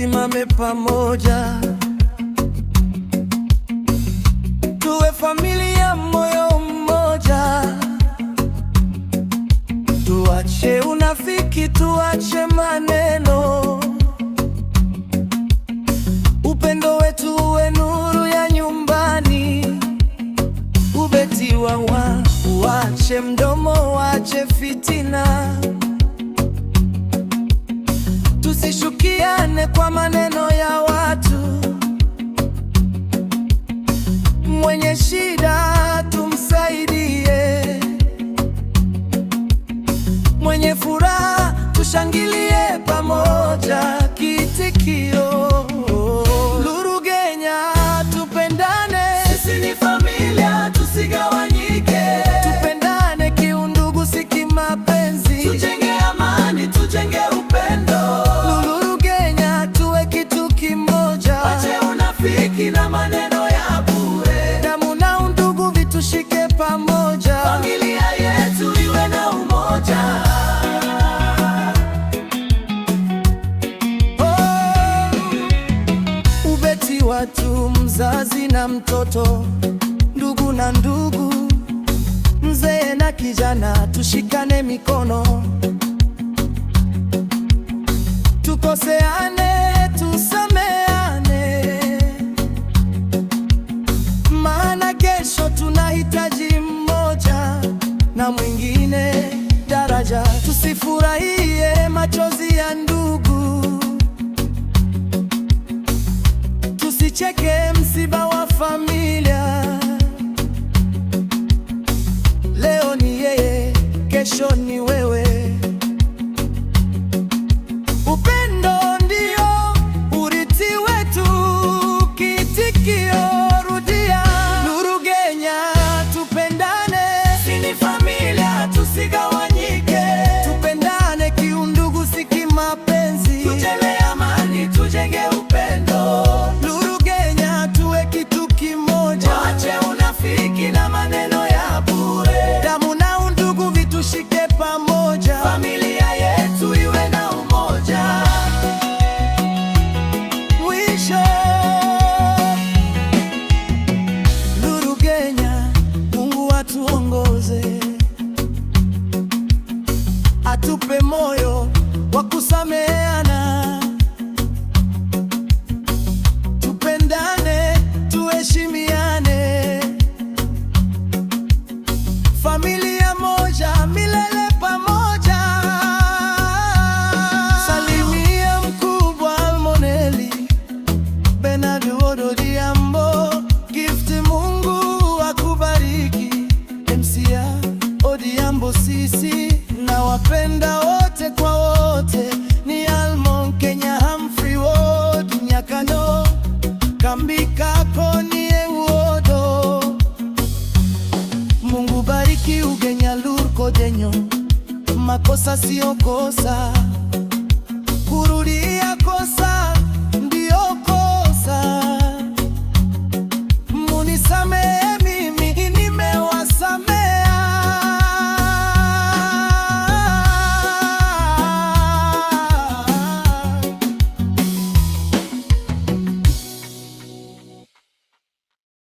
tusimame pamoja, tuwe familia, moyo mmoja. Tuache unafiki, tuache maneno, upendo wetu uwe nuru ya nyumbani. Ubeti wache mdomo, wache fitina, tusishukiane kwa maneno ya watu. Mwenye shida tumsaidie, mwenye furaha tushangilie pamoja. Kiitikio: Lurugenya, tupendane, sisi ni familia, tusigawanyike. Tupendane kiundugu, si kimapenzi, tujenge amani, tujenge upendo. Lurugenya, tuwe kitu kimoja, wache unafiki na maneno ya bure. Damu na undugu vitushike pamoja, familia yetu iwe na umoja. Ubeti watu, mzazi na mtoto, ndugu na ndugu, mzee na kijana, tushikane mikono, tukoseane, tusameane, maana kesho tunahitaji mmoja na mwingine daraja. Tusifurahie machozi ya ndugu, tusicheke msiba wa familia. Leo ni yeye, kesho ni wewe. Upendo ndio urithi wetu. Kiitikio: rudia. Lurugenya, tupendane, sisi ni familia, tusigawanyike. Tupendane kiundugu, si kimapenzi, tujenge amani, tujenge upendo. Lurugenya, tuwe kitu kimoja, wache unafiki na maneno ya bure. damu na undugu vitushike pamoja, familia yetu iwe na umoja. Mwisho: Lurugenya, Mungu atuongoze, atupe moyo wa kusameheana, tupendane, tuheshimiane, familia moja, milele pamoja. Salimia mkubwa Almoneli, Bernardo Odhiambo, Gift, Mungu akubariki. MCA Odhiambo, sisi na wapenda wote kwa wote, ni Almon Kenya, Humphrey Ward, Nyakano, Kambika, Koni Ewuodo. Mungu bariki Ugenya, Lurkodenyo, makosa sio kosa.